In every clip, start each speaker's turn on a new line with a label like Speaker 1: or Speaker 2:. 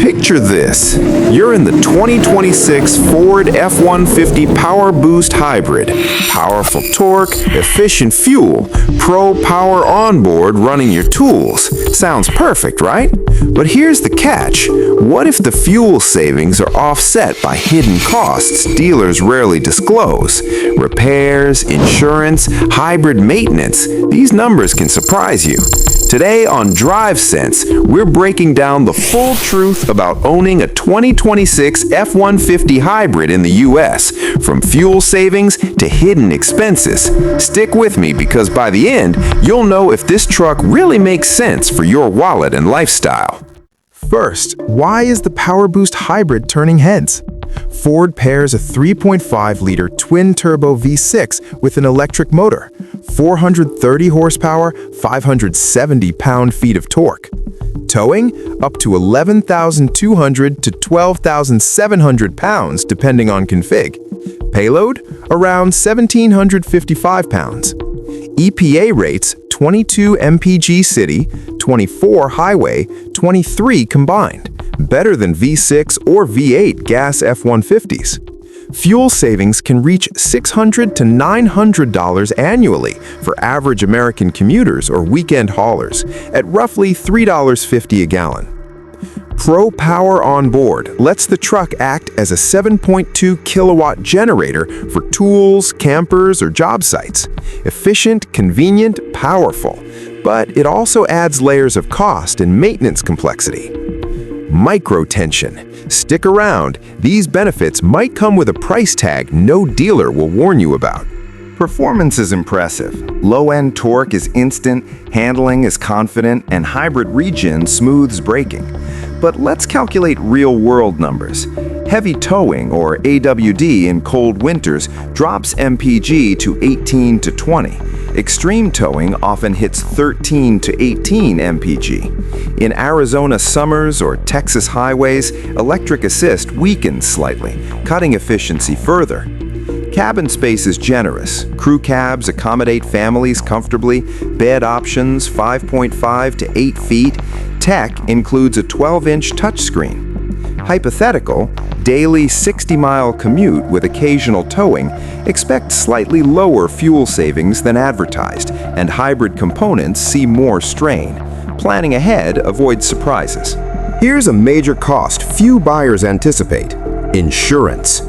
Speaker 1: Picture this. You're in the 2026 Ford F-150 PowerBoost Hybrid. Powerful torque, efficient fuel, pro power onboard running your tools. Sounds perfect, right? But here's the catch. What if the fuel savings are offset by hidden costs dealers rarely disclose? Repairs, insurance, hybrid maintenance. These numbers can surprise you. Today on Drive Sense, we're breaking down the full truth about owning a 2026 F-150 Hybrid in the U.S., from fuel savings to hidden expenses. Stick with me because by the end, you'll know if this truck really makes sense for your wallet and lifestyle.
Speaker 2: First, why is the PowerBoost Hybrid turning heads? Ford pairs a 3.5-liter twin-turbo V6 with an electric motor, 430 horsepower, 570 pound-feet of torque. Towing up to 11,200 to 12,700 pounds depending on config. Payload around 1,755 pounds. EPA rates 22 mpg city, 24 highway, 23 combined. Better than V6 or V8 gas F-150s. Fuel savings can reach $600 to $900 annually for average American commuters or weekend haulers at roughly $3.50 a gallon. Pro Power on board lets the truck act as a 7.2 kilowatt generator for tools, campers, or job sites. Efficient, convenient, powerful, but it also adds layers of cost and maintenance complexity. Micro-tension. Stick around. These benefits might come with a price tag no dealer will warn you about.
Speaker 3: Performance is impressive. Low-end torque is instant, handling is confident, and hybrid regen smooths braking. But let's calculate real-world numbers. Heavy towing, or AWD, in cold winters drops MPG to 18 to 20. Extreme towing often hits 13 to 18 mpg. In Arizona summers or Texas highways, electric assist weakens slightly, cutting efficiency further. Cabin space is generous. Crew cabs accommodate families comfortably, bed options 5.5 to 8 feet. Tech includes a 12-inch touchscreen. Hypothetical, daily 60-mile commute with occasional towing, expect slightly lower fuel savings than advertised, and hybrid components see more strain. Planning ahead avoids surprises.
Speaker 1: Here's a major cost few buyers anticipate: insurance.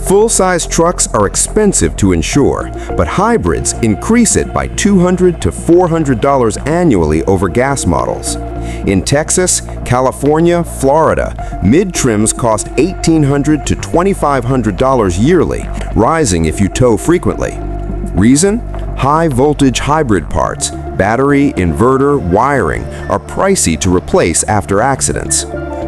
Speaker 1: Full-size trucks are expensive to insure, but hybrids increase it by $200 to $400 annually over gas models. In Texas, California, Florida, mid-trims cost $1,800 to $2,500 yearly, rising if you tow frequently. Reason? High-voltage hybrid parts, battery, inverter, wiring are pricey to replace after accidents.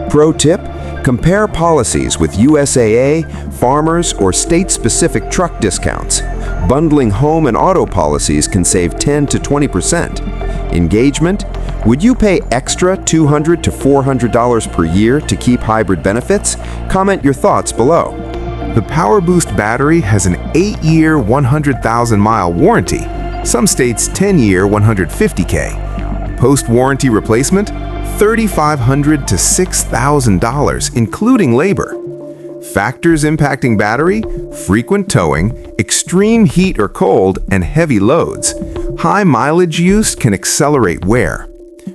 Speaker 1: Pro tip: compare policies with USAA, farmers, or state-specific truck discounts. Bundling home and auto policies can save 10 to 20%. Engagement: would you pay extra $200 to $400 per year to keep hybrid benefits? Comment your thoughts below.
Speaker 2: The PowerBoost battery has an 8-year, 100,000-mile warranty. Some states 10-year, 150K. Post-warranty replacement, $3,500 to $6,000, including labor. Factors impacting battery: frequent towing, extreme heat or cold, and heavy loads. High mileage use can accelerate wear.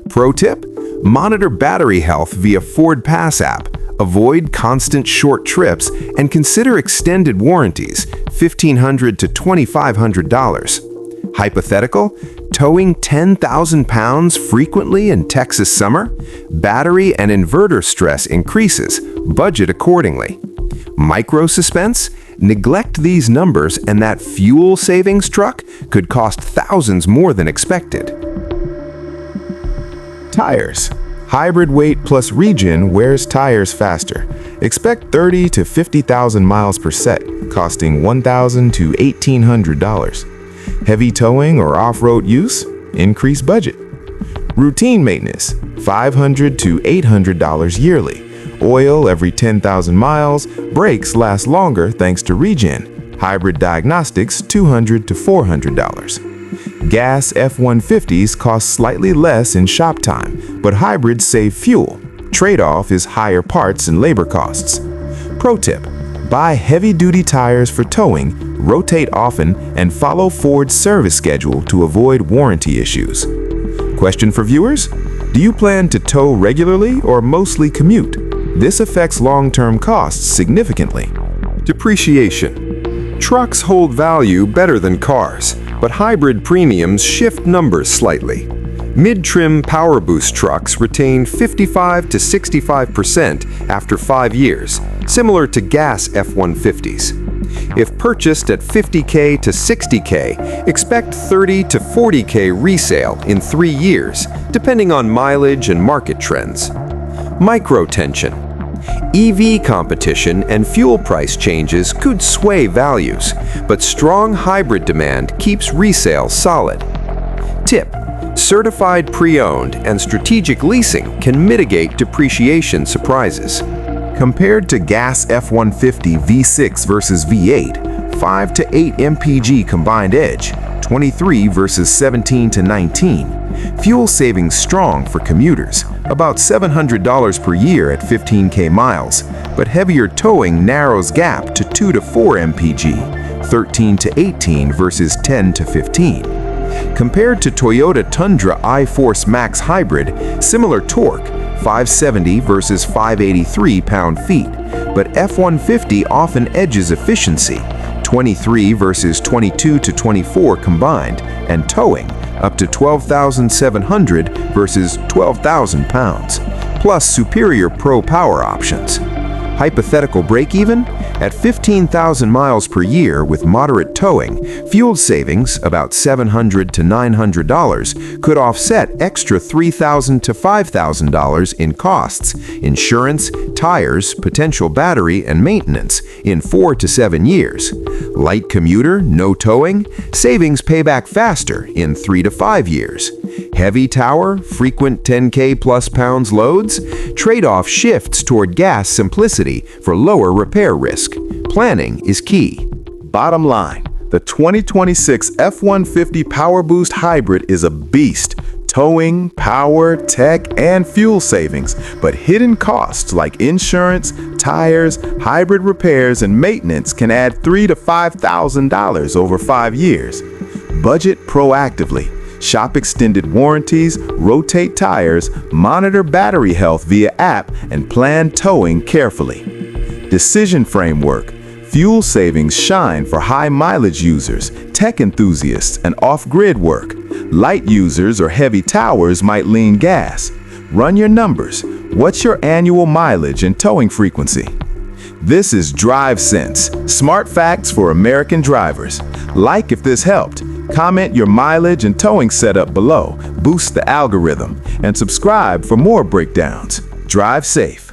Speaker 2: Pro tip: monitor battery health via Ford Pass app. Avoid constant short trips and consider extended warranties, $1,500 to $2,500. Hypothetical: towing 10,000 pounds frequently in Texas summer? Battery and inverter stress increases. Budget accordingly. Micro suspense? Neglect these numbers and that fuel savings truck could cost thousands more than expected. Tires. Hybrid weight plus regen wears tires faster. Expect 30 to 50,000 miles per set, costing $1,000 to $1,800. Heavy towing or off-road use? Increase budget. Routine maintenance, $500 to $800 yearly. Oil every 10,000 miles. Brakes last longer thanks to regen. Hybrid diagnostics, $200 to $400. Gas F-150s cost slightly less in shop time, but hybrids save fuel. Trade-off is higher parts and labor costs. Pro tip: buy heavy-duty tires for towing, rotate often, and follow Ford's service schedule to avoid warranty issues. Question for viewers: do you plan to tow regularly or mostly commute? This affects long-term costs significantly.
Speaker 1: Depreciation. Trucks hold value better than cars, but hybrid premiums shift numbers slightly. Mid-trim PowerBoost trucks retain 55 to 65% after 5 years, similar to gas F-150s. If purchased at $50K to $60K, expect $30 to $40K resale in 3 years, depending on mileage and market trends. Micro-tension. EV competition and fuel price changes could sway values, but strong hybrid demand keeps resale solid. Tip: certified pre-owned and strategic leasing can mitigate depreciation surprises.
Speaker 2: Compared to gas F-150 V6 versus V8, 5 to 8 mpg combined edge, 23 versus 17 to 19, fuel savings strong for commuters, about $700 per year at 15K miles, but heavier towing narrows gap to 2 to 4 mpg, 13 to 18 versus 10 to 15. Compared to Toyota Tundra I-Force Max Hybrid, similar torque, 570 versus 583 pound-feet, but F-150 often edges efficiency, 23 versus 22 to 24 combined, and towing, up to 12,700 versus 12,000 pounds, plus superior Pro Power options. Hypothetical break-even? At 15,000 miles per year with moderate towing, fuel savings, about $700 to $900, could offset extra $3,000 to $5,000 in costs, insurance, tires, potential battery, and maintenance in 4 to 7 years. Light commuter, no towing? Savings pay back faster in 3 to 5 years. Heavy tower, frequent 10K plus pounds loads? Trade-off shifts toward gas simplicity for lower repair risk. Planning is key.
Speaker 4: Bottom line, the 2026 F-150 PowerBoost Hybrid is a beast. Towing, power, tech, and fuel savings, but hidden costs like insurance, tires, hybrid repairs, and maintenance can add $3,000 to $5,000 over 5 years. Budget proactively. Shop extended warranties, rotate tires, monitor battery health via app, and plan towing carefully. Decision framework. Fuel savings shine for high mileage users, tech enthusiasts, and off-grid work. Light users or heavy towers might lean gas. Run your numbers. What's your annual mileage and towing frequency? This is Drive Sense, smart facts for American drivers. Like if this helped. Comment your mileage and towing setup below, boost the algorithm, and subscribe for more breakdowns. Drive safe.